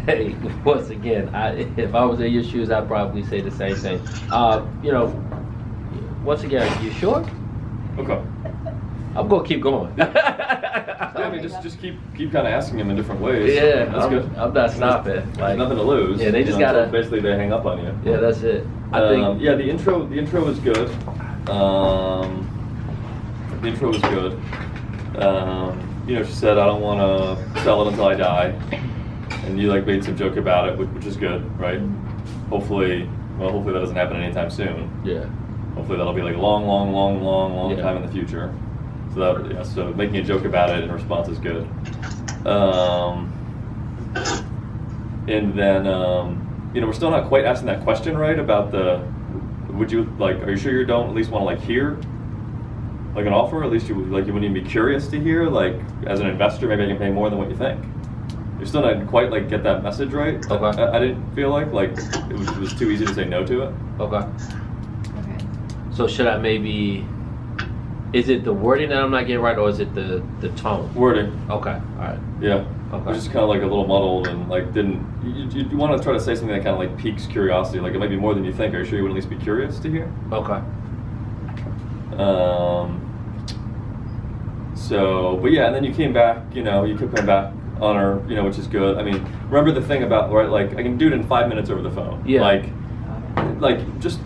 Hey, once again, if I was in your shoes, I'd probably say the same thing. You know, once again, you sure? Okay. I'm gonna keep going. Yeah, I mean, just keep kind of asking them in different ways. Yeah, that's good. I'm not stopping. Like nothing to lose. Yeah, they just gotta. Until basically, they hang up on you. Yeah, that's it. I think. Yeah, the intro was good. The intro was good. You know, she said, "I don't want to sell it until I die," and you like made some joke about it, which is good, right? Hopefully that doesn't happen anytime soon. Yeah. Hopefully that'll be like a long time in the future. So making a joke about it in response is good. And then you know, we're still not quite asking that question, right? About the, are you sure you don't at least want to like hear like an offer? At least you wouldn't even be curious to hear, like, as an investor, maybe I can pay more than what you think. You're still not quite like get that message right. Okay. I didn't feel like it was too easy to say no to it. Okay. So should I maybe? Is it the wording that I'm not getting right, or is it the tone? Wording. Okay. All right. Yeah. Okay. It was just kind of like a little muddled and like didn't. You want to try to say something that kind of like piques curiosity. Like it might be more than you think. Are you sure you would at least be curious to hear? Okay. So, but yeah, and then you came back. You know, you kept coming back on her. You know, which is good. I mean, remember the thing about, right? Like I can do it in 5 minutes over the phone. Yeah. Like just.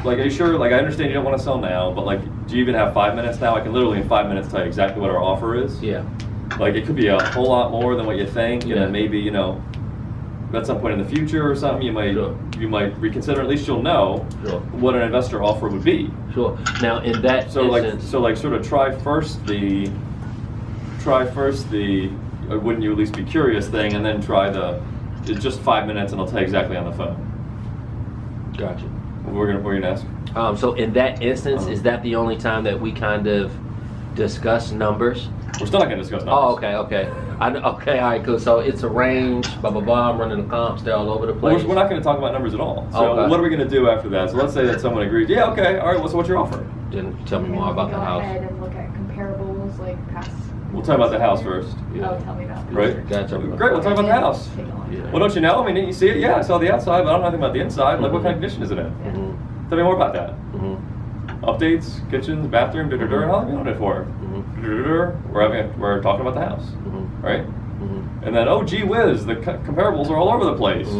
Like, are you sure? Like, I understand you don't want to sell now, but like, do you even have 5 minutes now? I can literally in 5 minutes tell you exactly what our offer is. Yeah. Like, it could be a whole lot more than what you think, Yeah. and then maybe, you know, at some point in the future or something, you might reconsider. At least you'll know what an investor offer would be. Sure. Now, in that instance, sort of try first the wouldn't you at least be curious thing, and then try it's just 5 minutes, and I'll tell you exactly on the phone. Gotcha. We're gonna ask. So in that instance, is that the only time that we kind of discuss numbers? We're still not gonna discuss numbers. Oh, okay. Okay, all right, cool. So it's a range, blah, blah, blah. I'm running the comps. They're all over the place. We're not gonna talk about numbers at all. So what are we gonna do after that? So let's say that someone agrees. Yeah, okay, all right. So what's your offer? Then tell me more about the house. Go ahead and look at comparables, like past. We'll talk about the house first. Yeah. Oh, tell me about it. Right? Gotcha. Great, we'll talk about the house. Yeah. Well, don't you know? I mean, didn't you see it? Yeah, I saw the outside, but I don't know anything about the inside. Like, what kind of condition is it in? Yeah. Tell me more about that. Mm-hmm. Updates, kitchen, bathroom, how long have you owned it for? We're talking about the house, right? And then, oh, gee whiz, the comparables are all over the place.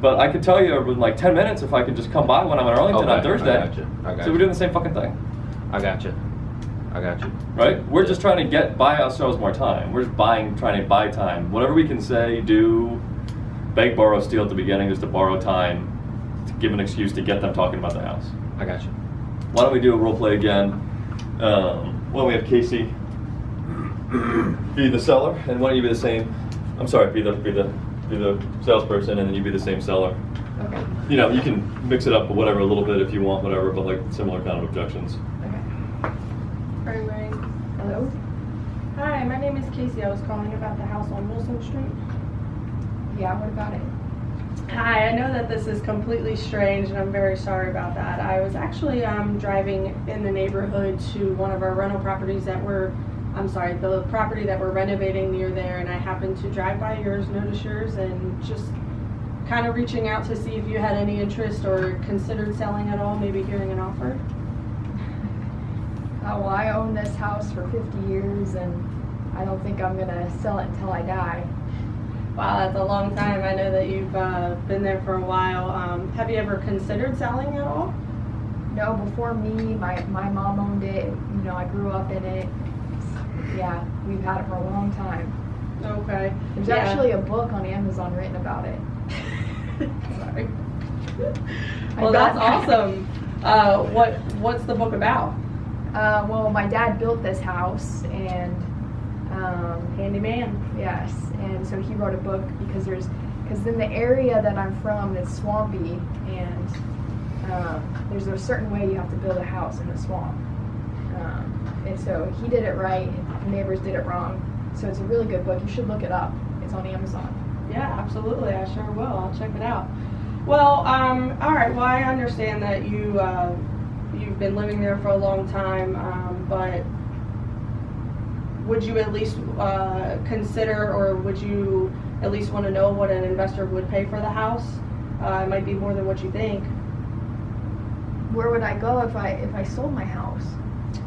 But I could tell you in like 10 minutes if I could just come by when I'm in Arlington on Thursday. I got you. So we're doing the same fucking thing. I got you. Right? We're just trying to buy ourselves more time. We're just trying to buy time. Whatever we can say, do, beg, borrow, steal at the beginning, just to borrow time, to give an excuse to get them talking about the house. I got you. Why don't we do a role play again? Why don't we have Casey be the seller, and why don't you be the same? I'm sorry, be the salesperson, and then you be the same seller. Okay. You know, you can mix it up with whatever a little bit if you want, whatever, but like similar kind of objections. Ring. Hello? Hi, my name is Casey. I was calling about the house on Wilson Street. Yeah, what about it? Hi, I know that this is completely strange and I'm very sorry about that. I was actually driving in the neighborhood to one of our rental properties the property that we're renovating near there, and I happened to drive by yours, notice yours, and just kind of reaching out to see if you had any interest or considered selling at all, maybe hearing an offer. Well, I own this house for 50 years, and I don't think I'm gonna sell it until I die. Wow, that's a long time. I know that you've been there for a while. Have you ever considered selling at all? No, before me, my mom owned it. You know, I grew up in it. Yeah, we've had it for a long time. Okay. There's actually a book on Amazon written about it. Sorry. Well, that's awesome. What's the book about? Well, my dad built this house, and Handyman. yes, and so he wrote a book because in the area that I'm from, it's swampy, and there's a certain way you have to build a house in the swamp. And so he did it right, the neighbors did it wrong. So it's a really good book. You should look it up. It's on Amazon. Yeah, absolutely. I sure will. I'll check it out. Well, all right. Well, I understand that you've been living there for a long time, but would you at least consider, or would you at least want to know what an investor would pay for the house. It might be more than what you think. Where would I go if I sold my house?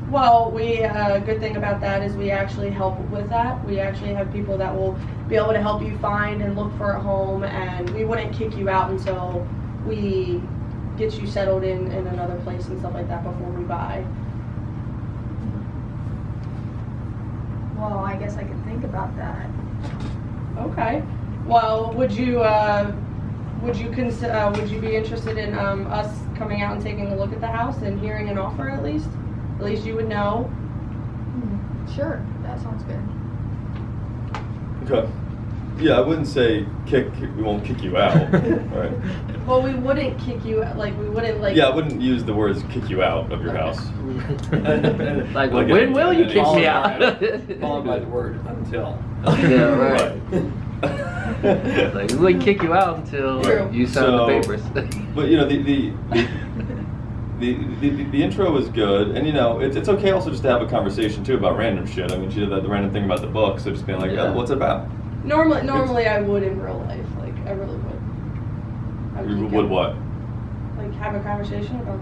Well, good thing about that is we actually help with that. We actually have people that will be able to help you find and look for a home, and we wouldn't kick you out until we get you settled in another place and stuff like that before we buy. Well, I guess I could think about that. Okay. Well, would you be interested in us coming out and taking a look at the house and hearing an offer at least? At least you would know. Sure, that sounds good. Okay. Yeah, I wouldn't say we won't kick you out, right? Well, we wouldn't kick you, like, we wouldn't, like... Yeah, I wouldn't use the words kick you out of your house. Like, when will you kick me out? Followed by the word until. Yeah, right. Like, we wouldn't kick you out until you sign the papers. But, you know, the intro was good, and, you know, it's okay also just to have a conversation, too, about random shit. I mean, she did the random thing about the book, so just being like, oh, what's it about? Normally I would in real life, like, I really would. You would what? Like, have a conversation about...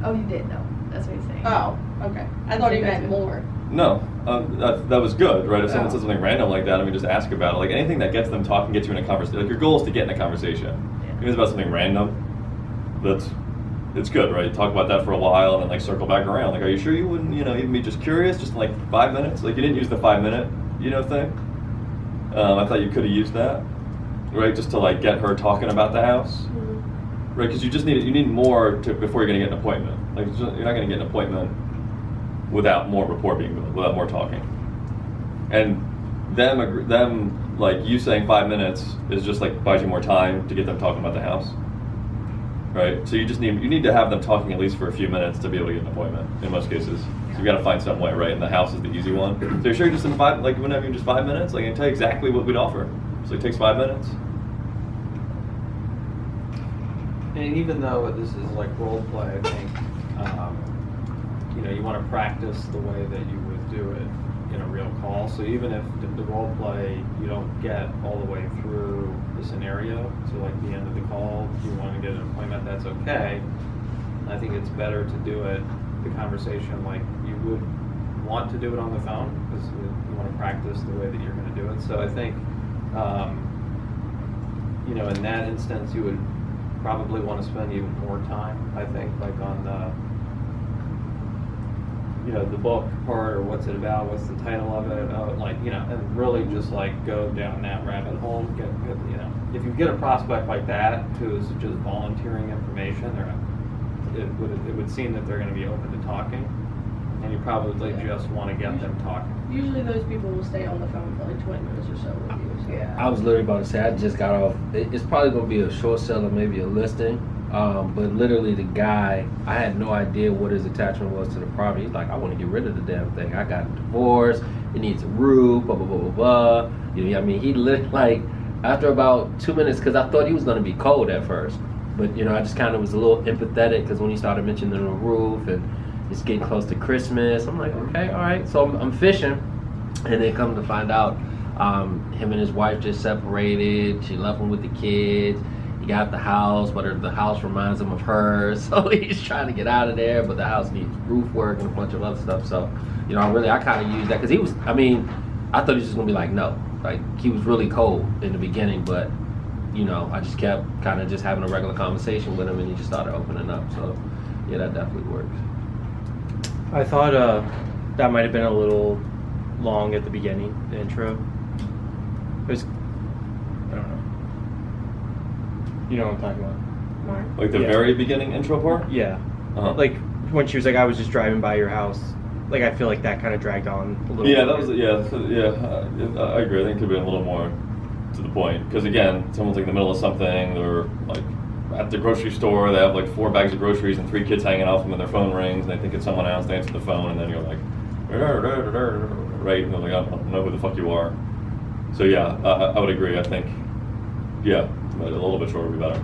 Oh, you did? No, that's what he's saying. Oh, okay. I thought he meant more. No, that was good, right? If someone says Oh. something random like that, I mean, just ask about it. Like, anything that gets them talking, gets you in a conversation. Like, your goal is to get in a conversation. Yeah. If it's about something random, it's good, right? Talk about that for a while and then, like, circle back around. Like, are you sure you wouldn't, you know, even be just curious, just in, like, 5 minutes? Like, you didn't use the 5-minute, you know, thing. I thought you could have used that, right? Just to, like, get her talking about the house. Mm-hmm. Right, because you need more before you're going to get an appointment. Like, you're not going to get an appointment without more rapport being built, without more talking. And them like you saying 5 minutes is just like buys you more time to get them talking about the house. Right, so you need to have them talking at least for a few minutes to be able to get an appointment in most cases. So you got to find some way, right? And the house is the easy one. So you're sure just in whenever you just 5 minutes, like I can tell you exactly what we'd offer. So it takes 5 minutes. And even though this is like role play, I think you want to practice the way that you would do it in a real call. So even if the role play you don't get all the way through the scenario to like the end of the call, if you want to get an appointment, that's okay. I think it's better to do it, the conversation, like you would want to do it on the phone because you want to practice the way that you're going to do it. So I think in that instance you would probably want to spend even more time, I think, like on the book part, or what's it about, what's the title of it, and really just like go down that rabbit hole. If you get a prospect like that who's just volunteering information, it would seem that they're going to be open to talking, and you probably just want to get them talking. Usually those people will stay on the phone for like 20 minutes or so with you. So. Yeah. I was literally about to say, I just got off. It's probably going to be a short sale or maybe a listing. But literally the guy, I had no idea what his attachment was to the property. He's like, I want to get rid of the damn thing. I got a divorce. It needs a roof, blah, blah, blah, blah, blah. You know what I mean? He lit like, after about 2 minutes, because I thought he was going to be cold at first. But, I just kind of was a little empathetic because when he started mentioning the roof and it's getting close to Christmas, I'm like, okay, all right. So I'm fishing. And then come to find out, him and his wife just separated. She left him with the kids. He got the house, but the house reminds him of her, so he's trying to get out of there, but the house needs roof work and a bunch of other stuff. So, I kind of used that, because I thought he was just going to be like, no. Like, he was really cold in the beginning, but, I just kept kind of just having a regular conversation with him, and he just started opening up. So, yeah, that definitely works. I thought that might have been a little long at the beginning, the intro. It was, I don't know. You know what I'm talking about? Mark? Like the very beginning intro part? Yeah. Uh-huh. Like when she was like, I was just driving by your house. Like, I feel like that kind of dragged on a little bit. Yeah, that was, I agree. I think it could be a little more to the point. Because again, someone's like in the middle of something, they're like at the grocery store, they have like 4 bags of groceries and 3 kids hanging off them and their phone rings, and they think it's someone else, they answer the phone, and then you're like, right, and they're like, I don't know who the fuck you are. So yeah, I would agree. I think, yeah, a little bit shorter would be better.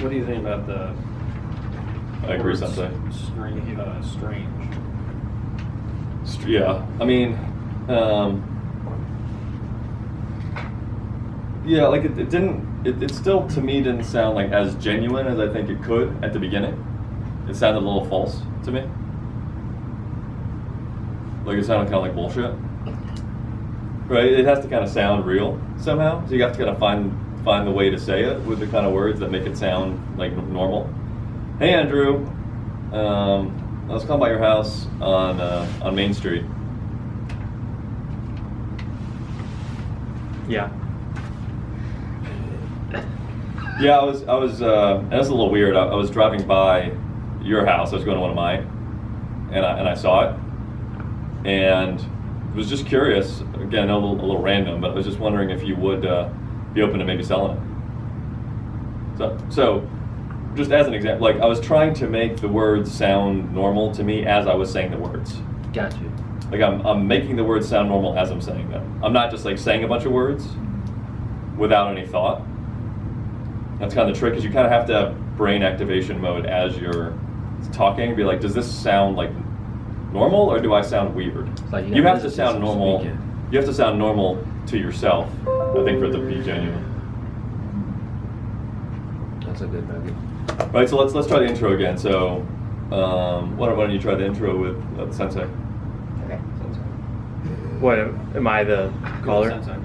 What do you think about the I agree, Sensei. strange? Yeah, I mean, Yeah, like it didn't. It still to me didn't sound like as genuine as I think it could at the beginning. It sounded a little false to me. Like it sounded kind of like bullshit. Right? It has to kind of sound real somehow. So you have to kind of find the way to say it with the kind of words that make it sound like normal. Hey Andrew, I was calling by your house on Main Street. Yeah. Yeah, I was, and it's a little weird. I was driving by your house. I was going to one of mine, and I saw it, and was just curious. Again, a little random, but I was just wondering if you would be open to maybe selling it. So, just as an example, like I was trying to make the words sound normal to me as I was saying the words. Got you. Like I'm making the words sound normal as I'm saying them. I'm not just like saying a bunch of words without any thought. That's kind of the trick, is you kind of have to have brain activation mode as you're talking. Be like, does this sound like normal or do I sound weird? Like you have to sound some normal. speaking. You have to sound normal to yourself, I think, for it to be genuine. That's a good nugget. Right. So let's try the intro again. So why don't you try the intro with Sensei? Okay. What, am I the caller? Sensei.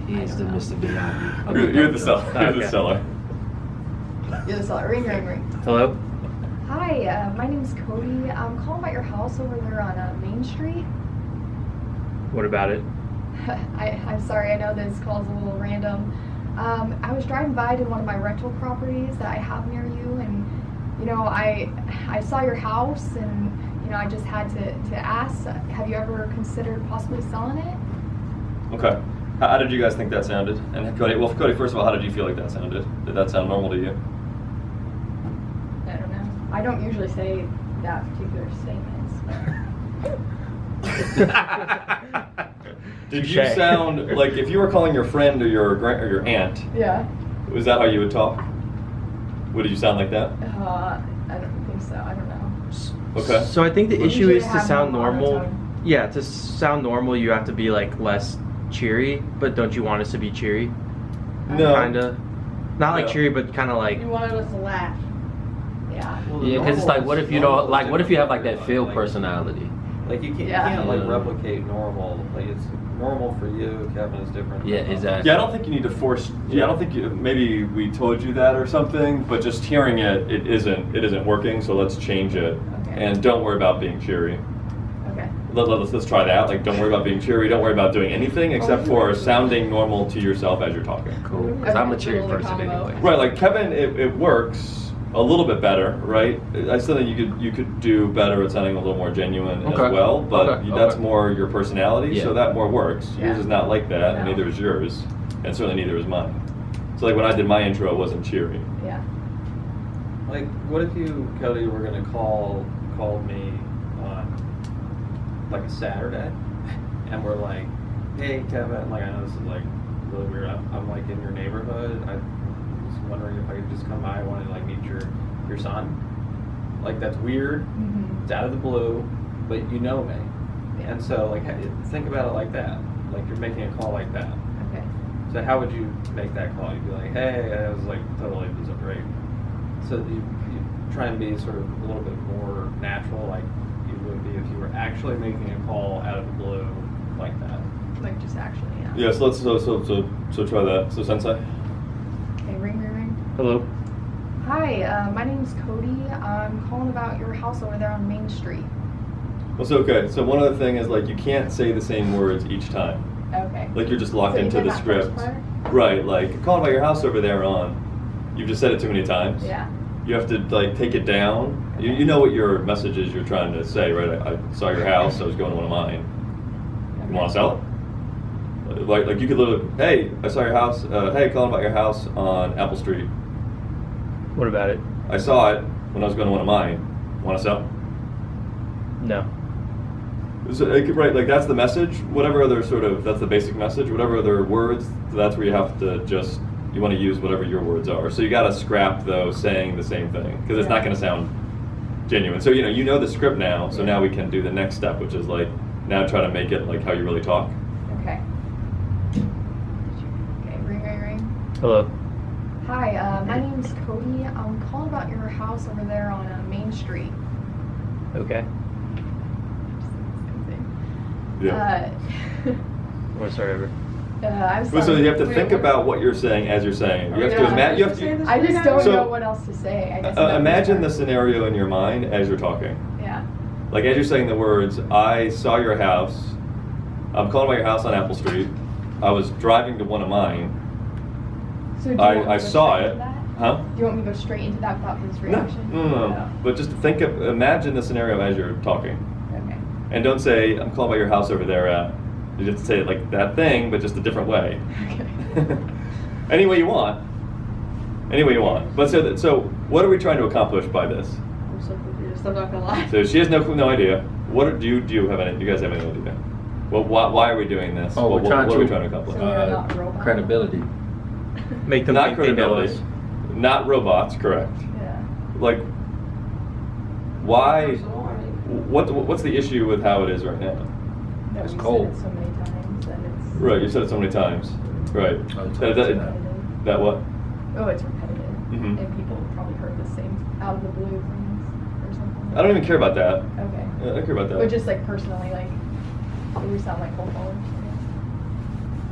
He is the Mr. Miyagi. You're the seller. You're Okay. the seller. You're the seller. Ring, ring, ring. Hello? Hi, my name's Cody. I'm calling about your house over there on Main Street. What about it? I'm sorry, I know this call's a little random. I was driving by to one of my rental properties that I have near you, and I saw your house, and I just had to ask, have you ever considered possibly selling it? Okay. How did you guys think that sounded? And Cody, first of all, how did you feel like that sounded? Did that sound normal to you? I don't know. I don't usually say that particular statements. Did you sound like if you were calling your friend or your aunt? Yeah. Was that how you would talk? Did you sound like that? I don't think so. I don't know. Okay. So I think the We issue usually is to have sound more normal. monotone. Yeah, to sound normal, you have to be like less cheery. But don't you want us to be cheery? No. Kinda. Not like No. cheery, but kind of like. You wanted us to laugh. Yeah. Yeah, because it's like, what if you don't like? What if you have like that Phil personality? Like you Yeah. can't like Yeah. replicate normal. Like it's normal for you. Kevin is different. Yeah, from us. exactly. Yeah, I don't think you need to force. Yeah, I don't think maybe we told you that or something, but just hearing it isn't working. So let's change it, Okay. and don't worry about being cheery. Okay. Let's try that. Like, don't worry about being cheery. Don't worry about doing anything except for sounding normal to yourself as you're talking. Cool. Because I'm a Okay, cheery little person combo. anyway. Right, like Kevin, it works a little bit better, right? I still think you could do better at sounding a little more genuine Okay. as well, but Okay. that's Okay. more your personality, so Yeah. that more works. Yours Yeah. is not like that, and No. neither is yours, and certainly neither is mine. So like when I did my intro, it wasn't cheery. Yeah. Like, what if you, Cody, were gonna called me on like a Saturday, and we're like, hey Kevin, like I know this is like really weird. I'm like in your neighborhood. I was wondering if I could just come by. I wanted to like meet your son. Like that's weird. Mm-hmm. It's out of the blue, but you know me, Yeah. and so like think about it like that. Like you're making a call like that. Okay. So how would you make that call? You'd be like, hey, I was like totally bizarre, right? So you try and be sort of a little bit more natural, like you would be if you were actually making a call out of the blue like that. Like just actually, yeah. Yeah, so let's so try that. So Sensei. Okay, ring, ring, ring. Hello? Hi, my name's Cody. I'm calling about your house over there on Main Street. Well, so okay. So one other thing is like you can't say the same words each time. Okay. Like you're just locked So into even the that first script. part? Right, like calling about your house over there on. You've just said it too many times. Yeah. You have to like take it down. You know what your message is you're trying to say, right? I saw your house. I was going to one of mine. You want to sell it? Like you could literally, hey, I saw your house. Hey, calling about your house on Apple Street. What about it? I saw it when I was going to one of mine. Want to sell? No. So, right, like that's the message. Whatever other that's the basic message. Whatever other words, that's where you have to you want to use whatever your words are. So you got to scrap though saying the same thing because it's not going to sound genuine. So you know the script now. So now we can do the next step, which is like now try to make it like how you really talk. Okay. Hello. Hi, my name's Cody. I'm calling about your house over there on Main Street. Okay. Yeah. Want to start over? I'm Well, so sorry. you have to Wait, think what? about what you're saying as you're saying. You have to Yeah. imagine. You have Say to this I just again? don't So- know what else to say. I guess that's imagine the part. scenario in your mind as you're talking. Yeah. Like as you're saying the words, I saw your house. I'm calling about your house on Apple Street. I was driving to one of mine. So do you want me I to go saw straight it. into that? Huh? Do you want me to go straight into that without this No, reaction? no. But just think of, imagine the scenario as you're talking. Okay. And don't say, I'm calling about your house over there at. You just say it like that thing, but just a different way. Okay. Any way you want. Any way you want. But so what are we trying to accomplish by this? I'm so confused. I'm not gonna lie. So she has no idea. Do you have any? Do you guys have any idea? Well, why are we doing this? Oh, what, we're trying what to are we trying to accomplish? So we're not robots? Credibility. Make them Not think they know credibility. us. Not robots, correct. Yeah. Like, why? Personal, I mean, What's the issue with how it is right now? That It's we cold. said it so many times that it's Right, you've said it so many times. Right. Oh, it's That- repetitive. that what? Oh, it's repetitive. Mhm. And people probably heard the same out of the blue things or something. I don't even care about that. Okay. I don't care about that. But just like personally, like, we sound like cold callers.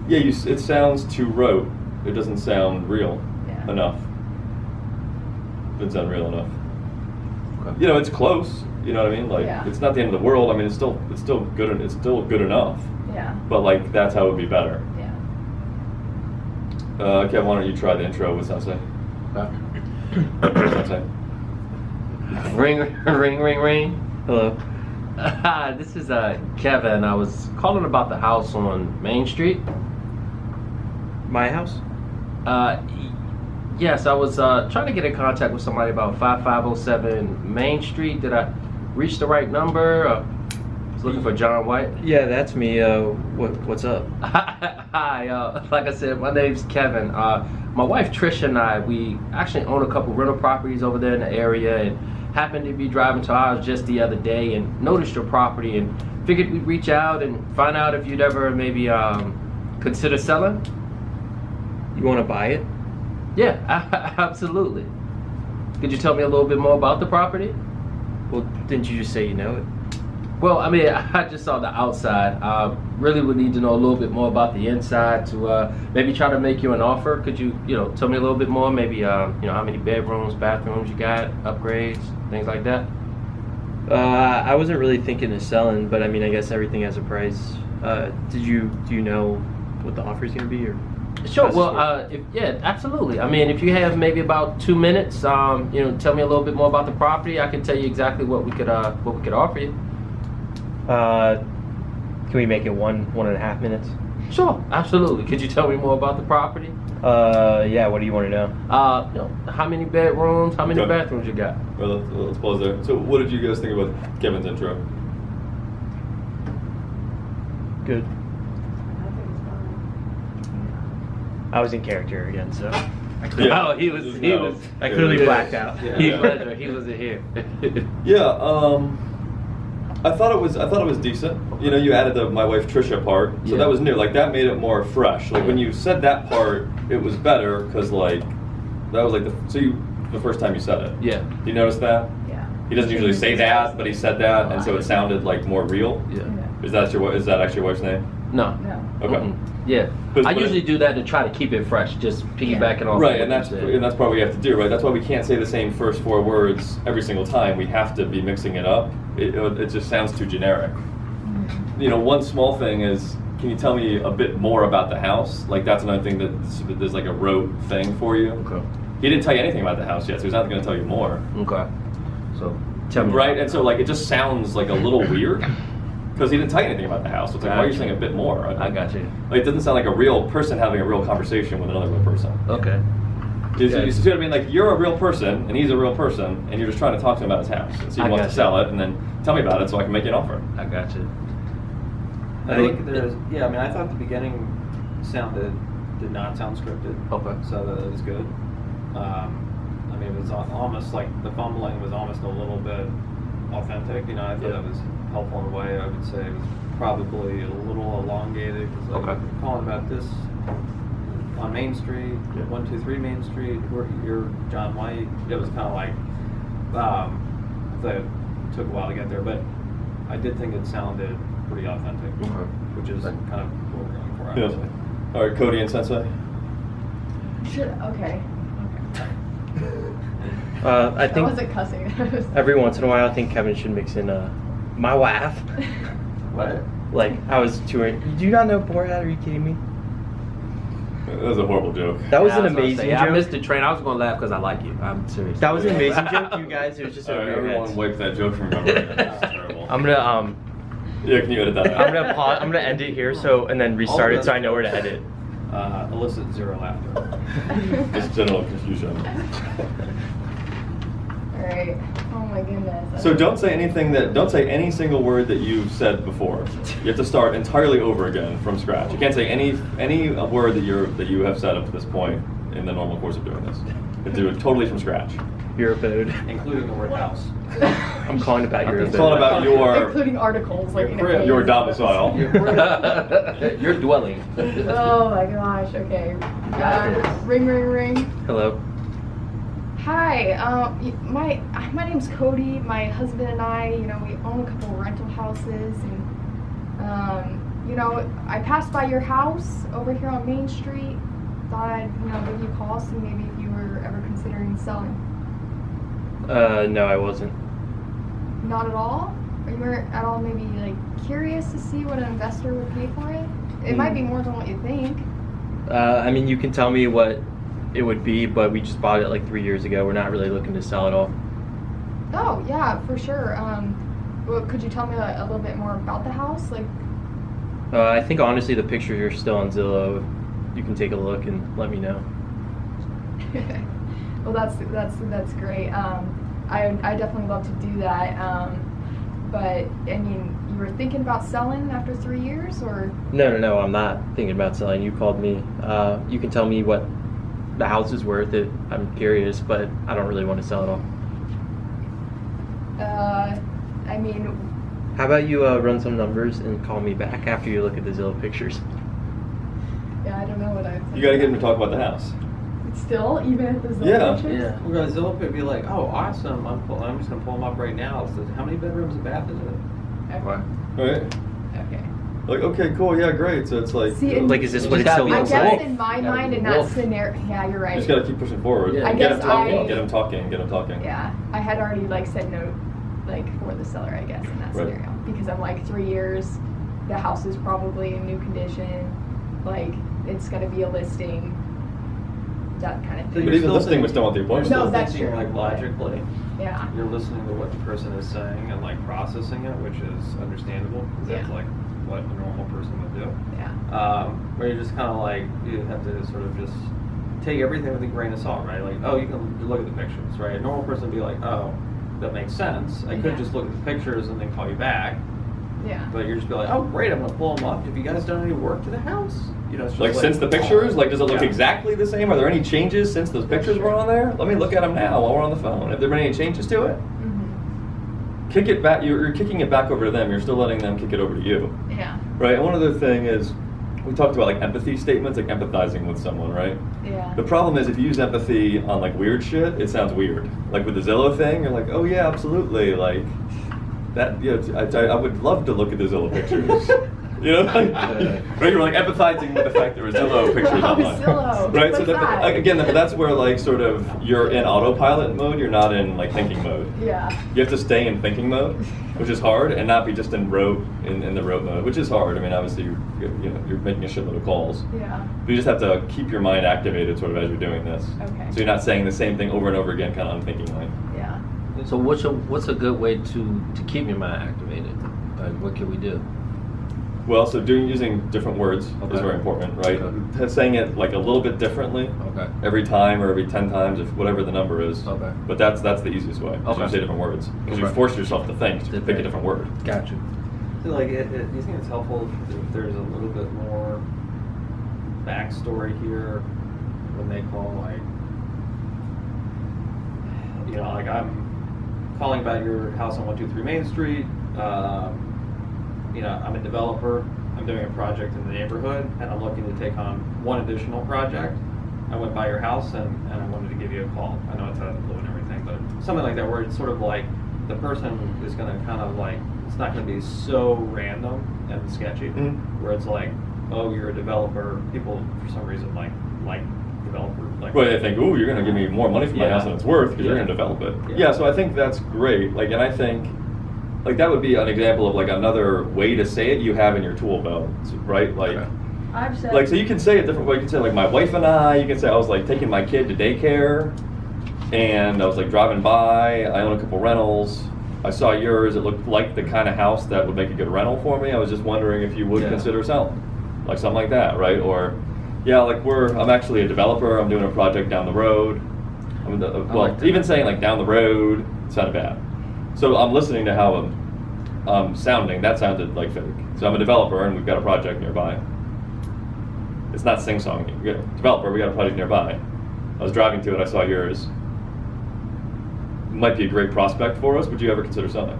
Yeah, it sounds too rote. It doesn't sound real Yeah. enough. Doesn't sound real enough. Okay. You know, it's close. You know what I mean? Like, Yeah. it's not the end of the world. I mean, it's still good. It's still good enough. Yeah. But like, that's how it would be better. Yeah. Kevin, why don't you try the intro with Sensei? Sensei. Ring, ring, ring, ring. Hello. Hi, this is Kevin. I was calling about the house on Main Street. My house? Yes, I was trying to get in contact with somebody about 5507 Main Street. Did I reach the right number? I was looking for John White. Yeah, that's me. What's up? Hi, like I said, my name's Kevin. My wife Trisha and I, we actually own a couple rental properties over there in the area, and happened to be driving to ours just the other day and noticed your property and figured we'd reach out and find out if you'd ever maybe consider selling. You want to buy it? Yeah, absolutely. Could you tell me a little bit more about the property? Well, didn't you just say you know it? Well, I mean, I just saw the outside. Really would need to know a little bit more about the inside to maybe try to make you an offer. Could you, tell me a little bit more? Maybe, how many bedrooms, bathrooms you got, upgrades, things like that? I wasn't really thinking of selling, but I mean, I guess everything has a price. Do you know what the offer's gonna be, or? Sure. How's Well, this yeah, absolutely. I mean, if you have maybe about 2 minutes, tell me a little bit more about the property. I can tell you exactly what we could offer you. Can we make it 1.5 minutes? Sure, absolutely. Could you tell me more about the property? Yeah. What do you want to know? How many bedrooms, how many Okay. bathrooms you got? Well, let's pause there. So, what did you guys think about Kevin's intro? Good. I think it's fine. I was in character again, so Yeah. Oh, he was. I clearly blacked out. He wasn't here. Yeah. I thought it was decent. You added the my wife Trisha part, so Yeah. that was new. Like that made it more fresh. Like when you said that part, it was better because like that was like the first time you said it. Yeah. You notice that? Yeah. He doesn't usually say that, but he said that, and so it sounded like more real. Yeah. Is that actually your wife's name? No. No. Okay. Mm-mm. Yeah. But- I but- usually do that to try to keep it fresh, just piggybacking off. Right, of and what that's you said. and that's part we have to do, right? That's why we can't say the same first 4 words every single time. We have to be mixing it up. It just sounds too generic. One small thing is, can you tell me a bit more about the house? Like that's another thing that there's like a rote thing for you. Okay. He didn't tell you anything about the house yet, so he's not going to tell you more. Okay. So tell me. Right, and so like it just sounds like a little weird because he didn't tell you anything about the house. So it's like, why are you Gotcha. saying a bit more? I got you. Like it doesn't sound like a real person having a real conversation with another real person. Okay. You see what I mean? Like you're a real person and he's a real person, and you're just trying to talk to him about his house. And so I he wants gotcha. to sell it, and then tell me about it so I can make you an offer. I got you. I think there's, I mean, I thought the beginning did not sound scripted. Okay. So that was good. I mean, it was almost like the fumbling was almost a little bit authentic. I thought Yeah. that was helpful in a way. I would say it was probably a little elongated because Okay. calling about this on Main Street, 123 Main Street. You're John White. It was kind of like, I thought it took a while to get there, but I did think it sounded pretty authentic, which is kind of what we're going for, obviously. All right, Cody and Sensei. Okay. I I think wasn't cussing. every once in a while, I think Kevin should mix in my wife. What? Like, I was touring. Do you not know Borat? Are you kidding me? That was a horrible joke. That was Yeah, an I gonna amazing say, joke. I missed the train. I was going to laugh because I like you. I'm serious. That was an amazing joke, you guys. It was just All over right, your everyone heads. wipe that joke from memory. That's terrible. I'm gonna Yeah, can you edit that out? I'm gonna pause. I'm gonna end it here, so and then restart it, so I know where to edit. Elicit zero laughter. Just general confusion. Alright. Oh my goodness. So don't say any single word that you've said before. You have to start entirely over again from scratch. You can't say any word that you have said up to this point in the normal course of doing this. You have to do it totally from scratch. Your abode. Including the word house. I'm calling about your It's all abode. about your Including articles like in a page. your domicile. Your dwelling. Oh my gosh. Okay. Ring, ring, ring. Hello. Hi. My name's Cody. My husband and I, we own a couple of rental houses, and I passed by your house over here on Main Street. Thought I'd give you a call, see maybe if you were ever considering selling. No, I wasn't. Not at all? Or you weren't at all maybe like curious to see what an investor would pay for it? It might be more than what you think. I mean, you can tell me what it would be, but we just bought it like 3 years ago. We're not really looking to sell it all. Oh yeah, for sure. Well, could you tell me a little bit more about the house? Like, I think honestly the pictures are still on Zillow. You can take a look and let me know. well, that's great. I definitely love to do that. But I mean, you were thinking about selling after 3 years, or? No, I'm not thinking about selling. You called me. You can tell me what the house is worth. I'm curious, but I don't really want to sell it all. I mean, How about you run some numbers and call me back after you look at the Zillow pictures? yeah, I don't know what I. You got to get him to talk about the house. Still, even at the Zillow Yeah. pictures? Yeah. We're going to Zillow would be like, oh, awesome. I'm just going to pull them up right now. It says, how many bedrooms and bath is it? Okay. Right? Okay. Like, okay, cool, yeah, great. So it's like, See, and- Like, is this You what it just still gotta I looks be a guess like? wolf. in my You gotta mind, be in a that wolf. scenario, yeah, you're you right. just got to keep pushing forward. Yeah. I Get guess him talking, I- get him talking, get him talking. Yeah, I had already said no, for the seller, I guess, in that Right. scenario, because I'm like 3 years, the house is probably in new condition, like it's gonna be a listing, that kind of So thing. But you're even still listing thinking- was done with the You're appointment. still No, that's thinking true. like logically. Yeah, You're listening to what the person is saying and like processing it, which is understandable because that's Yeah. like what a normal person would do. yeah, Where you're just kind of like you have to sort of just take everything with a grain of salt, right? Like, oh, you can look at the pictures, right? A normal person would be like, oh, that makes sense. I could Yeah. just look at the pictures and then call you back, yeah. but you're just be like, oh, great, I'm gonna pull them up. Have you guys done any work to the house? It's just Like since the pictures, like does it look Yeah. exactly the same? Are there any changes since those pictures were on there? Let me look at them now while we're on the phone. Have there been any changes to it? Mm-hmm. Kick it back. You're kicking it back over to them. You're still letting them kick it over to you, Yeah, right? And one other thing is, we talked about like empathy statements, like empathizing with someone, right? yeah. The problem is if you use empathy on like weird shit, it sounds weird. Like with the Zillow thing, you're like, oh yeah, absolutely, like that. Yeah, I would love to look at the Zillow pictures. You know, right? You're like empathizing with the fact there were Zillow pictures Oh, online, Zillow. right? What's that? Like, again, that's where like sort of you're in autopilot mode. You're not in like thinking mode. Yeah, You have to stay in thinking mode, which is hard, and not be just in the rote mode, which is hard. I mean, obviously you're making a shitload of calls. yeah. But you just have to keep your mind activated sort of as you're doing this. Okay. So you're not saying the same thing over and over again, kind of unthinkingly. Yeah. So what's a good way to keep your mind activated? Like, what can we do? Well, so using different words Okay. is very important, right? Okay. Saying it like a little bit differently Okay. every time or every 10 times, if whatever the number is. Okay. But that's the easiest way. Okay. You say different words because you Okay. force yourself to think to pick a different word. Got you. So like, do you think it's helpful if there's a little bit more backstory here when they call, like, like I'm calling about your house on 123 Main Street. I'm a developer. I'm doing a project in the neighborhood and I'm looking to take on one additional project. I went by your house and I wanted to give you a call. I know it's out of the blue and everything, but something like that where it's sort of like the person is going to kind of like, it's not going to be so random and sketchy, where it's like, oh, you're a developer. People, for some reason, like developer. Like, Well, they think, ooh, you're going to give me more money for my house than it's worth because you're going to develop it. Yeah, so I think that's great. Like, and I think, like, that would be an example of, like, another way to say it you have in your tool belt, right? Like, I've said. like, so you can say it different way. You can say, like, my wife and you can say I was, like, taking my kid to daycare, and I was, like, driving by. I own a couple rentals. I saw yours. It looked like the kind of house that would make a good rental for me. I was just wondering if you would consider selling, like something like that, right? Or, yeah, like I'm actually a developer. I'm doing a project down the road. Even saying like down the road sounded bad. So I'm listening to how I'm sounding. That sounded like fake. So I'm a developer, and we've got a project nearby. It's not sing-songy. Developer, we got a project nearby. I was driving to it. I saw yours. Might be a great prospect for us. Would you ever consider selling?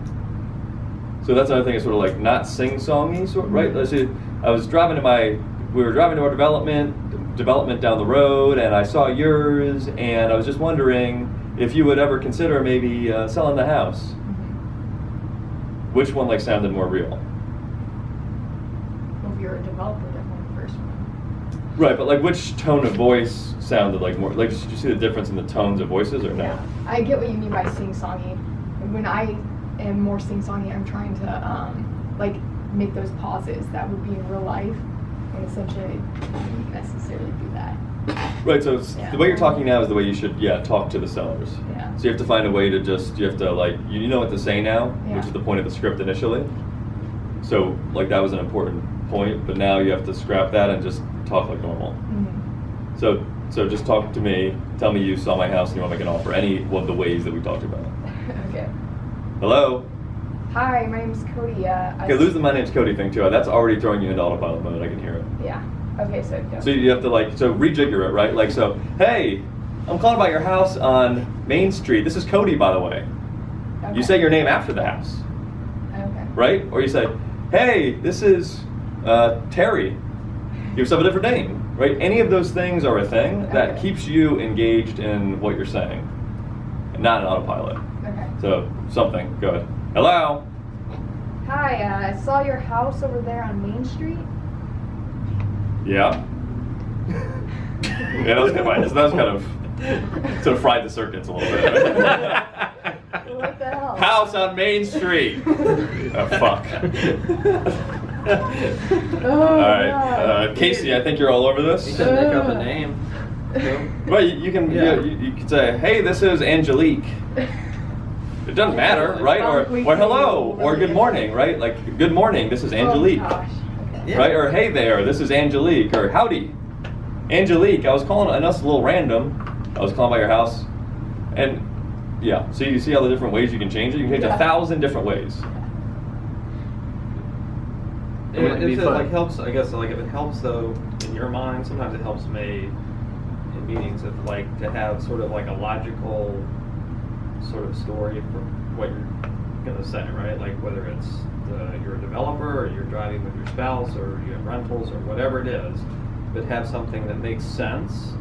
So that's another thing. Is sort of like not sing-songy, right? Let's see. We were driving to our development down the road, and I saw yours, and I was just wondering if you would ever consider maybe selling the house. Which one like sounded more real? Well, if you're a developer, definitely the first one. Right, but like which tone of voice sounded like more? Like, did you see the difference in the tones of voices or no? Yeah, I get what you mean by sing-songy. When I am more sing-songy, I'm trying to like make those pauses that would be in real life. And essentially, I don't necessarily do that. Right, so the way you're talking now is the way you should, talk to the sellers. Yeah. So you have to find a way to you have to like, you know what to say now, which is the point of the script initially. So like that was an important point, but now you have to scrap that and just talk like normal. Mm-hmm. So just talk to me, tell me you saw my house and you want to make an offer, any of the ways that we talked about. Okay. Hello? Hi, my name's Cody. Okay, lose the my name's Cody thing too. That's already throwing you into autopilot mode, I can hear it. Yeah. Okay, so go. So you have to rejigger it, right? Like, so, hey, I'm calling about your house on Main Street. This is Cody, by the way. Okay. You say your name after the house, Okay. right? Or you say, hey, this is Terry. Give yourself a different name, right? Any of those things are a thing that keeps you engaged in what you're saying, and not an autopilot. Okay. So, something, go ahead. Hello? Hi, I saw your house over there on Main Street. Yeah. Yeah, that was kind of sort of fried the circuits a little bit. What the hell? House on Main Street. Oh, fuck. All right, Casey, I think you're all over You this. can make up a name. Well, you can you can say, hey, this is Angelique. It doesn't matter, right? Or hello, or good morning, right? Like, good morning, this is Angelique. Oh, gosh. Okay. Right? Or hey there, this is Angelique. Or howdy, Angelique. I was calling, and that's a little random. I was calling by your house, and so you see all the different ways you can change it. You can change 1,000 different ways. If it like helps, I guess like if it helps though in your mind, sometimes it helps me in meetings of like to have sort of like a logical sort of story for what you're gonna say, right? Like whether it's you're a developer or you're driving with your spouse or you have rentals or whatever it is, but have something that makes sense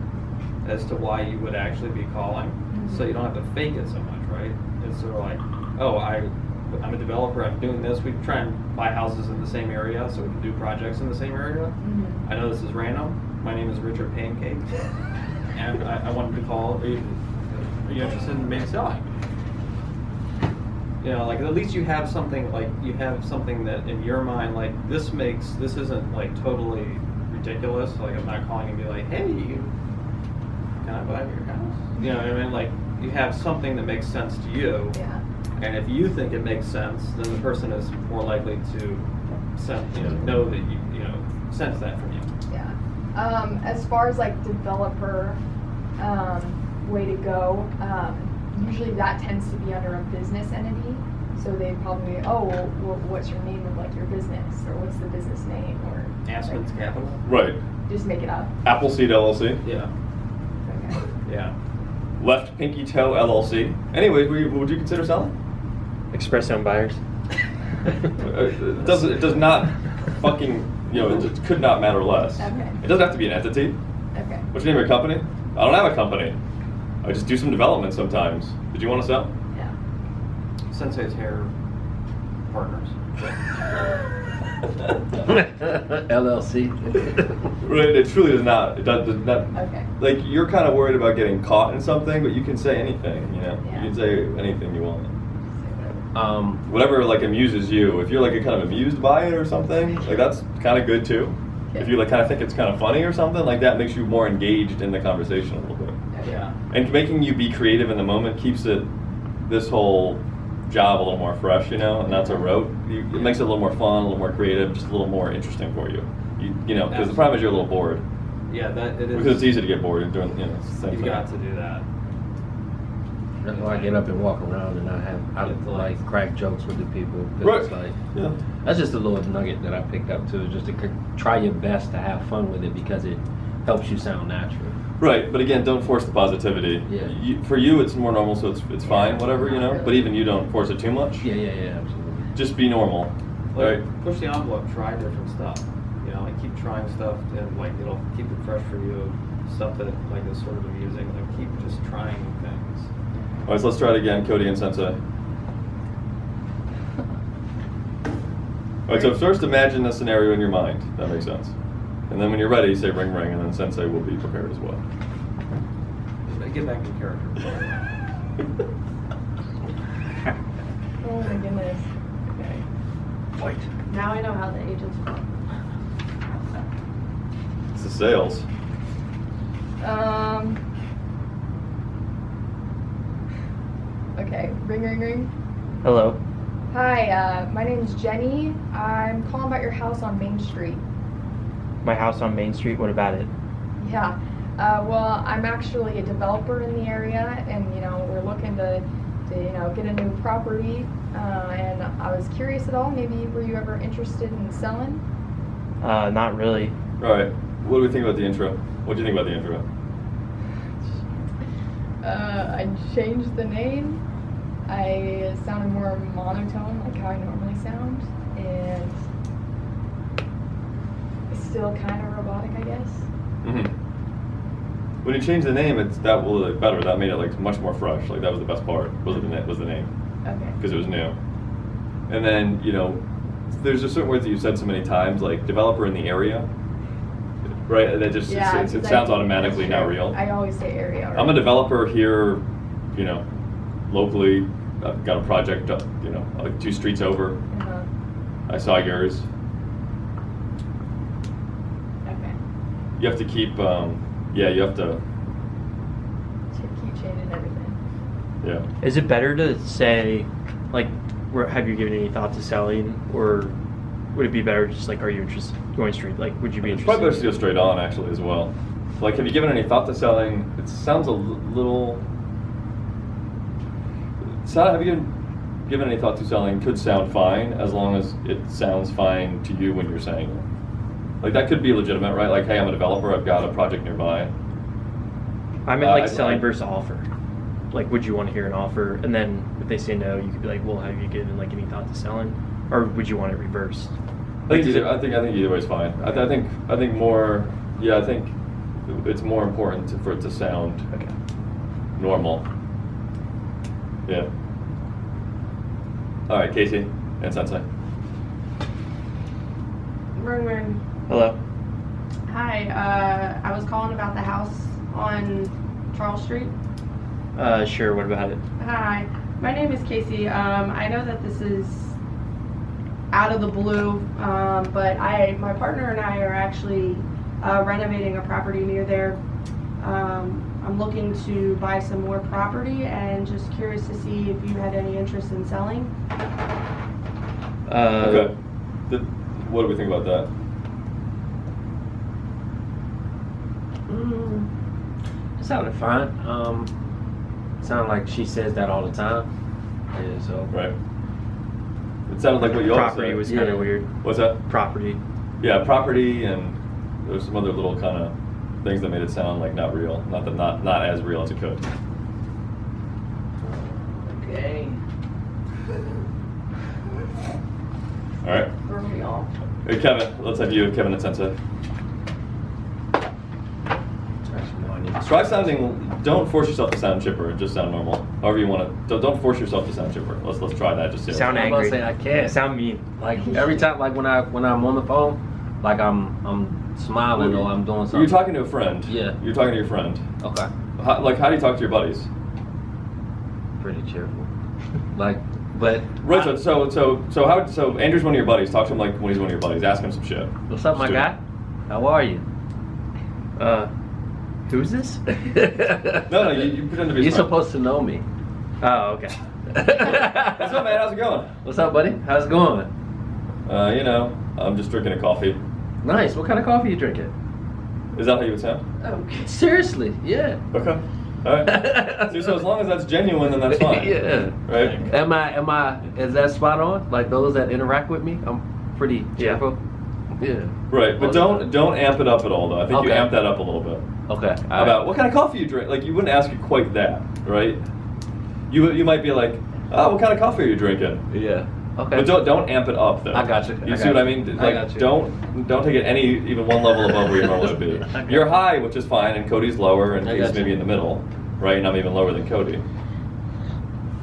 as to why you would actually be calling, so you don't have to fake it so much, right? It's sort of like, oh, I'm a developer, I'm doing this, we try and buy houses in the same area so we can do projects in the same area. I know this is random. My name is Richard Pancake, and I wanted to call, are you interested in maybe selling? You know, like at least you have something that in your mind, like this isn't like totally ridiculous. Like I'm not calling and be like, hey, can I buy your house? You know what I mean? Like you have something that makes sense to you. Yeah. And if you think it makes sense, then the person is more likely to know that you sense that from you. Yeah. As far as like developer way to go, usually that tends to be under a business entity. So they probably, well, what's your name of like your business, or what's the business name, or Aspen's Capital. Right. just make it up. Appleseed LLC. Yeah. Okay. Yeah. Left Pinky Toe LLC. Anyway, would you consider selling? Express Home Buyers. It does not fucking You know, it could not matter less. Okay. It doesn't have to be an entity. Okay. What's the name of your company? I don't have a company. I just do some development sometimes. Did you want to sell? Yeah. Sensei's hair partners. LLC. Right, it truly does not. It does not. Okay. Like, you're kind of worried about getting caught in something, but you can say anything. You know, Yeah. you can say anything you want. Say Whatever like amuses you. If you're like kind of amused by it or something, like that's kind of good too. Okay. If you like kind of think it's kind of funny or something, like that makes you more engaged in the conversation a little bit. whatever. Yeah. And making you be creative in the moment keeps this whole job a little more fresh, you know, and that's a rote. It makes it a little more fun, a little more creative, just a little more interesting for you. You know, because the problem is you're a little bored. Yeah, that it is. Because it's easy to get bored and doing, you know, it's the same You've thing. got to do that. That's why I get up and walk around and I like crack jokes with the people. 'Cause It's like, Yeah. that's just a little nugget that I picked up too, just to try your best to have fun with it because it helps you sound natural. Right, but again, don't force the positivity. Yeah. For you, it's more normal, so it's fine, whatever, you know. But even you don't force it too much. Yeah, absolutely. Just be normal. Like, Right. push the envelope, try different stuff. You know, like keep trying stuff, and like it'll keep it fresh for you. Stuff that like is sort of amusing. Like keep just trying things. All right, so let's try it again, Cody and Sensei. All right, so first imagine a scenario in your mind. That makes sense. And then when you're ready, say ring ring, and then Sensei will be prepared as well. Get back in character. Oh my goodness. Okay. Fight. Now I know how the agents work. It's the sales. Okay. Ring, ring, ring. Hello. Hi. My name's Jenny. I'm calling about your house on Main Street. My house on Main Street. What about it? Yeah. Well, I'm actually a developer in the area, and we're looking to get a new property. And I was curious at all. Maybe were you ever interested in selling? Not really. All right, what do we think about the intro? What do you think about the intro? I changed the name. I sounded more monotone, like how I normally sound, and still kind of robotic, I guess. Mm-hmm. When you change the name, that was like better. That made it like much more fresh. Like that was the best part. Was the name Okay. because it was new. And then there's just certain words that you've said so many times, like developer in the area, right? And it just it 'cause sounds I- automatically that's not true. real. I always say area. I'm a developer here, locally. I've got a project, like 2 streets over. Uh-huh. I saw yours. Okay. You have to keep, you have to, Keep changing everything. yeah. Is it better to say, like, have you given any thought to selling, or would it be better just like, are you interested going straight? Like, would you be It's interested? probably better to go straight on, actually, as well. Like, have you given any thought to selling? It sounds a little. Have you given any thought to selling? Could sound fine as long as it sounds fine to you when you're saying it. Like, that could be legitimate, right? Like, hey, I'm a developer. I've got a project nearby. I meant like I'd selling like- versus offer. Like, would you want to hear an offer? And then if they say no, you could be like, well, have you given like any thought to selling, or would you want it reversed? I think either way is fine. I think more. Yeah, I think it's more important for it to sound Okay. normal. Yeah. All right, Casey and Sensei. Ring ring. Hello. Hi. I was calling about the house on Charles Street. Sure. What about it? Hi, my name is Casey. I know that this is out of the blue, but my partner and I are actually renovating a property near there. I'm looking to buy some more property and just curious to see if you had any interest in selling. Okay. What do we think about that? It sounded fine. Sounded like she says that all the time. Yeah, so. Right. It sounded like what you always Property said. was kind Yeah. of weird. What's that? Property. Yeah, property, and there's some other little kind of things that made it sound like not real, not as real as it could. Okay. All right. Where are we y'all. Hey, Kevin, let's have you, Kevin and Sensei. Try sounding. Don't force yourself to sound chipper. Just sound normal. However you want to. Don't force yourself to sound chipper. Let's try that. Just see how Sound I'm about to angry. say I can't. Sound mean. Like every time, like when I'm on the phone, like I'm smiling or I'm doing something. You're talking to a friend. Yeah. You're talking to your friend. Okay. How do you talk to your buddies? Pretty cheerful. Like, but. Right. So Andrew's one of your buddies. Talk to him like when he's one of your buddies. Ask him some shit. What's up, my Just do guy? How are you? Who's this? No, you pretend to be. You're his friend. supposed to know me. Oh, okay. What's up, man? How's it going? What's up, buddy? How's it going? I'm just drinking a coffee. Nice. What kind of coffee you drinking? Is that how you would sound? Oh, Seriously? Yeah. Okay. All right. So as long as that's genuine, then that's fine. Yeah. Right. Is that spot on? Like those that interact with me, I'm pretty cheerful. Yeah. Right, but don't amp it up at all, though. I think you Okay. amp that up a little bit. Okay. About what kind of coffee you drink? Like you wouldn't ask it quite that, right? You might be like, oh, what kind of coffee are you drinking? Yeah. Okay. But don't amp it up though. I got you. You I see got what I you. mean? I Like got you. don't take it even one level above where you normally would be. got You're you. high, which is fine, and Cody's lower, and I he's got maybe you. in the middle, right? And I'm even lower than Cody.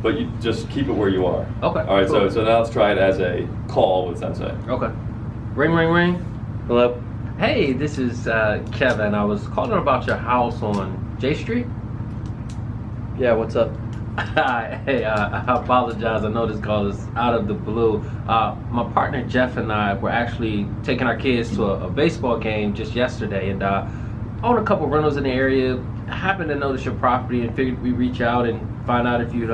But you just keep it where you are. Okay, All right. cool. So now let's try it as a call with Sensei. Okay. Ring, ring, ring. Hello? Hey, this is Kevin. I was calling about your house on J Street. Yeah, what's up? Hey, I apologize. I know this call is out of the blue. My partner Jeff and I were actually taking our kids to a baseball game just yesterday, and own a couple rentals in the area. Happened to notice your property and figured we'd reach out and find out if you'd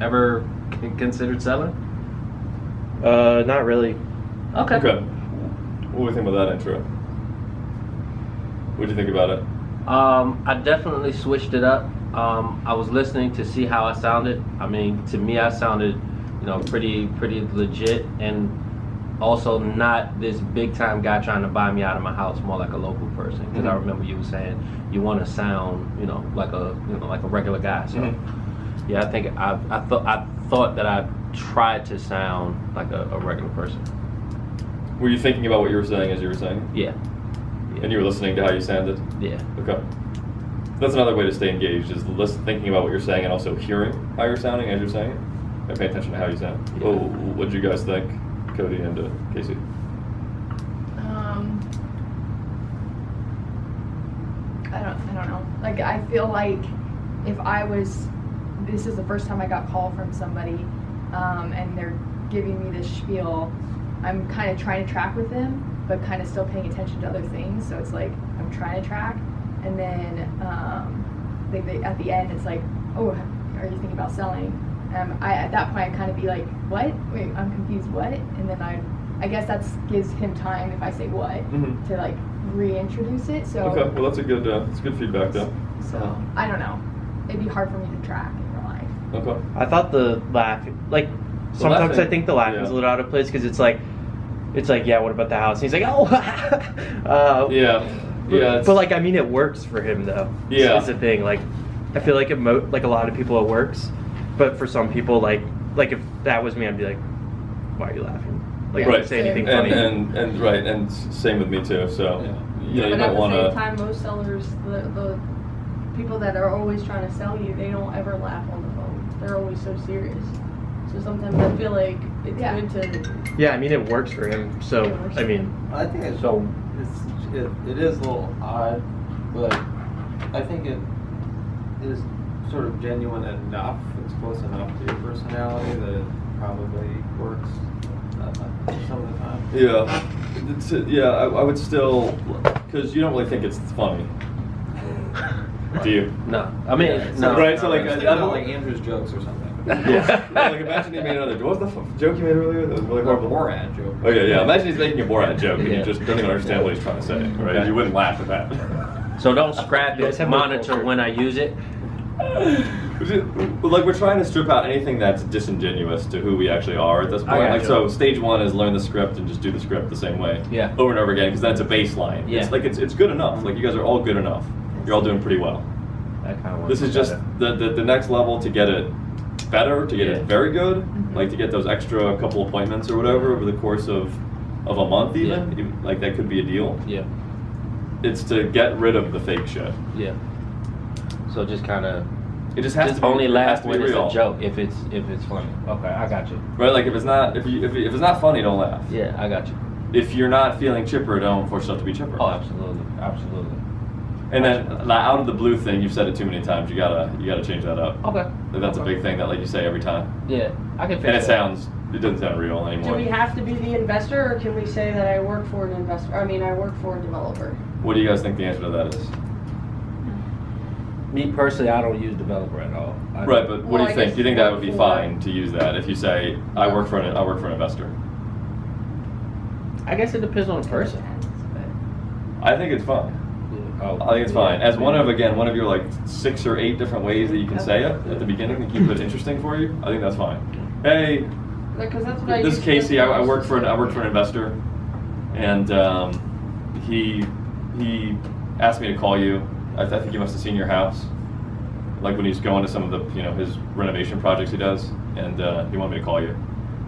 ever considered selling. Not really. Okay. Okay. What do we think about that intro? What do you think about it? I definitely switched it up. I was listening to see how I sounded. I mean, to me, I sounded, pretty legit, and also not this big time guy trying to buy me out of my house. More like a local person. Because I remember you were saying you want to sound, like a regular guy. So, yeah, I think I thought that I tried to sound like a regular person. Were you thinking about what you were saying as you were saying? Yeah. And you were listening to how you sounded? Yeah. Okay. That's another way to stay engaged, is thinking about what you're saying and also hearing how you're sounding as you're saying it. And pay attention to how you sound. Yeah. Oh, what did you guys think, Cody and Casey? I don't know. Like, I feel like if this is the first time I got call from somebody, and they're giving me this spiel, I'm kind of trying to track with them, but kind of still paying attention to other things. So it's like I'm trying to track, and then at the end it's like, oh, are you thinking about selling? At that point I kind of be like, what? Wait, I'm confused. What? And then I guess that gives him time, if I say what, to like reintroduce it. So Okay, well that's good feedback though. So I don't know. It'd be hard for me to track in real life. Okay. I thought the laugh, like, sometimes laughing, I think the laughing's yeah. a little out of place because it's like, yeah, what about the house? And he's like, oh, Yeah. But like, I mean, it works for him though. Yeah. Is the thing. Like, I feel like like a lot of people it works, but for some people, like if that was me, I'd be like, why are you laughing? Like, I Right. wouldn't say anything funny. And right, and same with me too. So you But might at the want same to. time, most sellers, the people that are always trying to sell you, they don't ever laugh on the phone. They're always so serious. So sometimes I feel like it's Yeah. good to. Yeah, I mean, it works for him. So, I mean, I think it's, So- it is a little odd, but I think it is sort of genuine enough. It's close enough to your personality that it probably works some of the time. Yeah. I would still, because you don't really think it's funny, do you? No. I mean, Yeah, no. Right, so like, I'm thinking about like Andrew's jokes or something. Yeah. Like imagine he made another. What was the joke you made earlier? That was really horrible. Borat joke. Okay, yeah. Imagine he's making a Borat joke and Yeah. you just don't even understand what he's trying to say, right? Okay. You wouldn't laugh at that. So don't scrap You guys it. have no Monitor culture. when I use it. But like we're trying to strip out anything that's disingenuous to who we actually are at this point. got Like you. so, stage one is learn the script and just do the script the same way, Yeah. over and over again, because that's a baseline. Yeah. It's like it's good enough. Like you guys are all good enough. You're all doing pretty well. That kind of This is just the next level to get it better, to get Yeah. it very good, like to get those extra couple appointments or whatever over the course of of a month even, Yeah. like that could be a deal. Yeah. It's to get rid of the fake shit. Yeah. So just kind of. It just has to be, only it has laugh to be when it's real. a joke. If it's funny. Okay, I got you. Right? Like if it's not if it's not funny, don't laugh. Yeah, I got you. If you're not feeling chipper, don't force yourself to be chipper. Oh, absolutely, absolutely. And then the out of the blue thing, you've said it too many times. You gotta change that up. Okay. That's a big thing that like you say every time. Yeah, I can fix And that. it doesn't sound real Do anymore. we have to be the investor, or can we say that I work for an investor? I mean, I work for a developer. What do you guys think the answer to that is? Me personally, I don't use developer at all. Right, but what Well, do I you think? guess Do you think that would be for- fine to use that if you say I work for an investor? I guess it depends on the person. I think it's fine. Yeah. Oh, I think it's fine. As one of your like 6 or 8 different ways that you can say it at the beginning to keep it interesting for you, I think that's fine. Hey, Because that's what I this is used Casey. to I work for an investor, and he asked me to call you. I think he must have seen your house, like when he's going to some of the his renovation projects he does, and he wanted me to call you,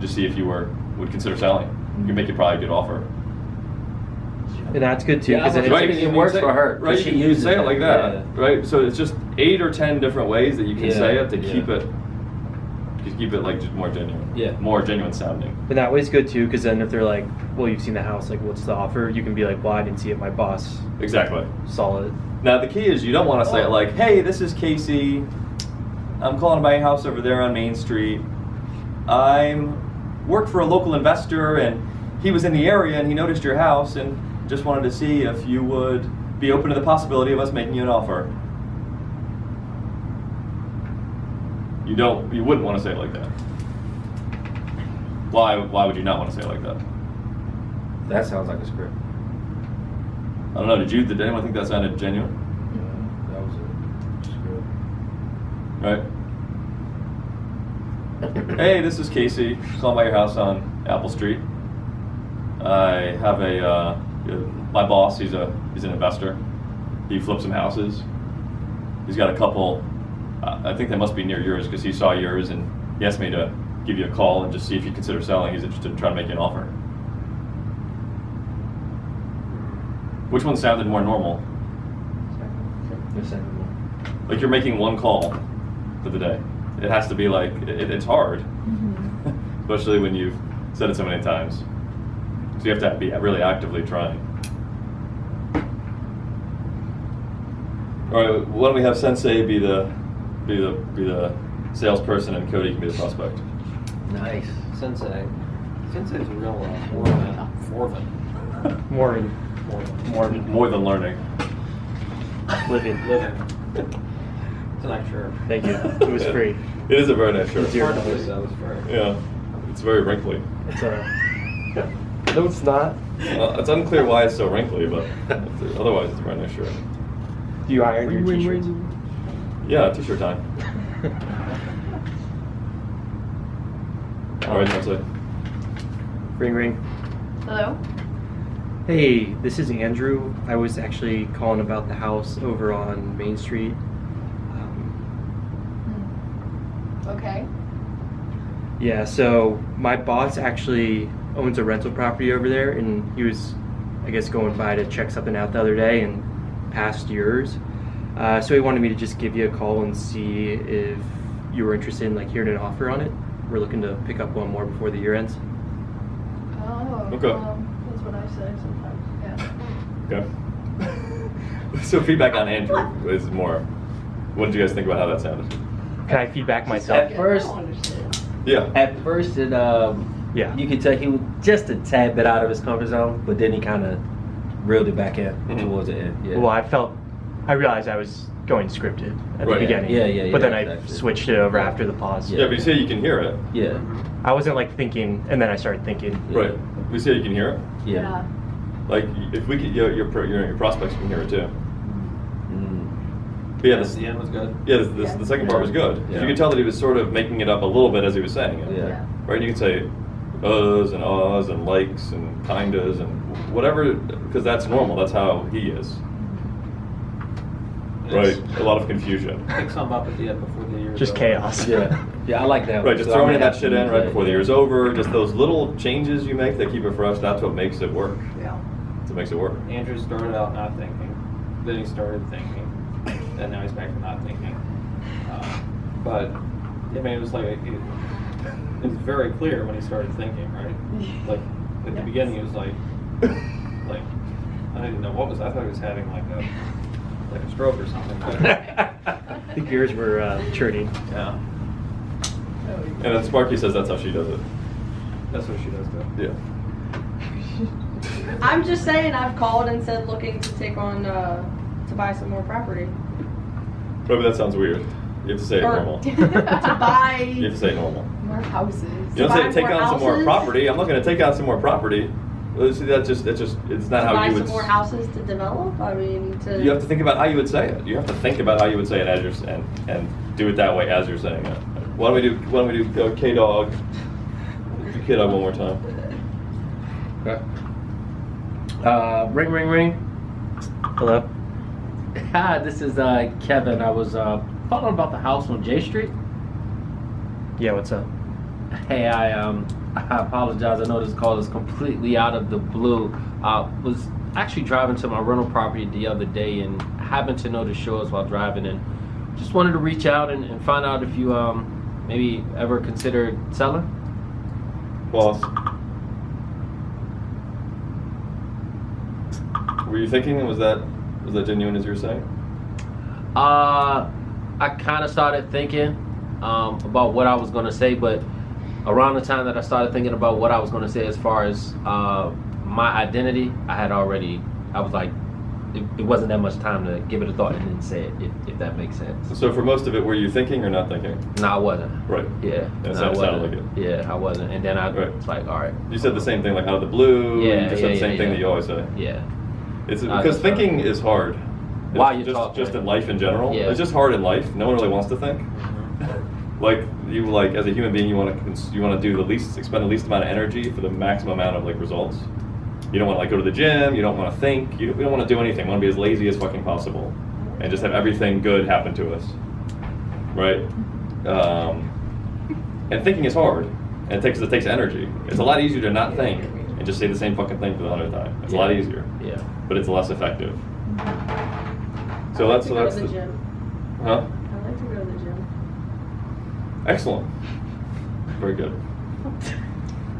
just see if you would consider selling. You can make it probably a good offer. And that's good too, Yeah, because I then was it's, thinking it works for her, Right? she You can uses say it it, like that, yeah. right? So it's just 8 or 10 different ways that you can Yeah, say it to yeah. keep it like just more genuine. Yeah. More genuine sounding. and that way's good too, because then if they're like, well, you've seen the house, like, what's the offer? You can be like, well, I didn't see it. My boss Exactly. saw it. Now the key is you don't want to say it like, "Hey, this is Casey. I'm calling about your house over there on Main Street. I'm work for a local investor, and he was in the area and he noticed your house and just wanted to see if you would be open to the possibility of us making you an offer." You wouldn't want to say it like that. Why would you not want to say it like that? That sounds like a script. I don't know. Did anyone think that sounded genuine? Yeah, that was a script. Right. Hey, this is Casey. Calling by your house on Apple Street. I have my boss. He's an investor. He flips some houses. He's got a couple. I think they must be near yours because he saw yours and he asked me to give you a call and just see if you consider selling. He's interested in trying to make you an offer. Which one sounded more normal? The second one. Like you're making one call for the day. It has to be like it's hard, especially when you've said it so many times. So you have to be really actively trying. All right, why don't we have Sensei be the salesperson and Cody can be the prospect. Nice. Sensei's a real Mormon. More than learning. Living. It's a nice shirt. Thank you. It was free. It is a very nice shirt. It's your Hard to colors. believe that was free. Yeah, it's very wrinkly. It's no, it's not. Well, it's unclear why it's so wrinkly, but otherwise it's a very nice shirt. Do you iron your t-shirts? Yeah, t-shirt time. All right, Sensei. Ring, ring. Hello? Hey, this is Andrew. I was actually calling about the house over on Main Street. Okay. Yeah, so my boss actually owns a rental property over there, and he was, I guess, going by to check something out the other day and passed yours. So he wanted me to just give you a call and see if you were interested in like hearing an offer on it. We're looking to pick up one more before the year ends. Oh. Okay. That's what I say sometimes. Yeah. Okay. So feedback on Andrew is more. What did you guys think about how that sounded? Can I feedback myself? At first, Yeah. it Yeah. you could tell he was just a tad bit out of his comfort zone, but then he kind of reeled it back in towards the end. Yeah. Well, I realized I was going scripted at the Right. beginning. Yeah, But then I exactly. switched it over after the pause. Yeah, but you say you can hear it. Yeah. I wasn't like thinking, and then I started thinking. Yeah. Right. We say you can hear it. Yeah. Like if we could, your prospects can hear it too. Mm. But yeah, The end was good. the second part was good. 'Cause Yeah. you could tell that he was sort of making it up a little bit as he was saying it. Yeah. Right. You could say uhs and ahs and likes and kindas and whatever, because that's normal. That's how he is. Right, a lot of confusion. Pick some up at the end before the year's Just over. chaos. Yeah, I like that. Right, just So I'm throwing in gonna that have shit to in use right that, before the yeah. year's over. Just those little changes you make that keep it fresh. That's what makes it work. Yeah. That's what makes it work. Andrew started out not thinking, then he started thinking, and now he's back to not thinking. But I mean, it was like it was very clear when he started thinking, right? Like at the beginning, he was like I didn't know what was. I thought he was having like a stroke or something. But, I think yours were churning. yeah, And then Sparky says that's how she does it. that's what she does too. Yeah. I'm just saying, I've called and said looking to take on, to buy some more property. Right, but that sounds weird. You have to say it Or normal. to You buy. have to say it normal. More houses. You don't buy say take more on some more houses? property. I'm not going to take on some more property. Well, see, it's not To how buy you some would. more houses to develop? I mean, to. You have to think about how you would say it. You have to think about how you would say it as you're and do it that way as you're saying it. Why don't we do K Dog? K Dog one more time. Okay. Ring, ring, ring. Hello? Hi, this is Kevin. I was calling about the house on J Street. Yeah, what's up? Hey, I apologize. I know this call is completely out of the blue. Was actually driving to my rental property the other day and happened to know the shores while driving, and just wanted to reach out and find out if you maybe ever considered selling. Boss. Were you thinking? Was that genuine as you were saying? I kind of started thinking about what I was going to say, but around the time that I started thinking about what I was going to say as far as my identity, I was like, it wasn't that much time to give it a thought and then say it, if that makes sense. So for most of it, were you thinking or not thinking? No, I wasn't. Right. Yeah. That no, I sounded wasn't. like it. Yeah, I wasn't. And then I Right. was like, all right. You said the same thing, like out of the blue. Yeah, You just said the same thing yeah. that you always say. Yeah. It's No, because that's thinking right. is hard. While It's you're just, talking. just in life in general. Yeah. It's just hard in life. No one really wants to think. Like as a human being, you want to expend the least amount of energy for the maximum amount of results. You don't want to go to the gym. You don't want to think. You don't want to do anything. You want to be as lazy as fucking possible, and just have everything good happen to us, right? And thinking is hard, and it takes energy. It's a lot easier to not think and just say the same fucking thing for the 100th time. It's a lot easier, Yeah. but it's less effective. So I like that's to go that's to the the gym. huh? I like to go to the gym. Excellent. Very good.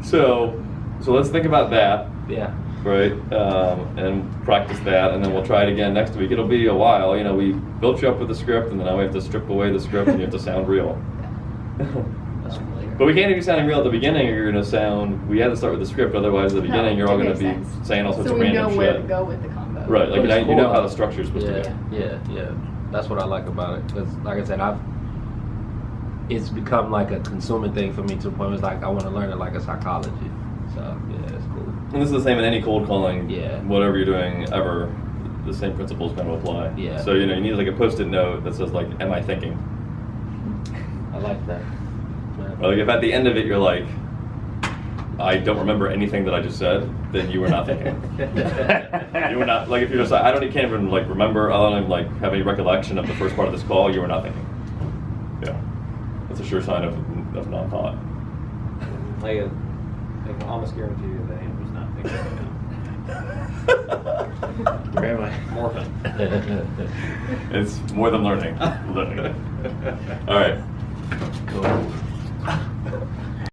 So let's think about that, Yeah. right? And practice that, and then we'll try it again next week. It'll be a while. We built you up with the script, and then now we have to strip away the script, and you have to sound real. That's familiar. But we can't be sounding real at the beginning, or you're going to sound. We had to start with the script, otherwise at the beginning you're all going to be saying all sorts so of we random know where shit. to go with the combo. Right, like But it's you know cool, how though. the structure is supposed to Yeah, be. yeah. That's what I like about it. Because, like I said, it's become like a consuming thing for me to the point where it's like I want to learn it like a psychology. So, yeah, it's cool. And this is the same in any cold calling. Yeah. Whatever you're doing ever, the same principles going to apply. Yeah. So you need like a post-it note that says like, "Am I thinking?" I like that. Or like if at the end of it you're like, "I don't remember anything that I just said," then you were not thinking. You were not like if you're just like, can't even remember. I don't even have any recollection of the first part of this call. You were not thinking. Yeah, that's a sure sign of non-thought. I can almost guarantee you that Andrew's not thinking right now. Where am I? Morphin. It's more than learning. Learning. All right. Cool.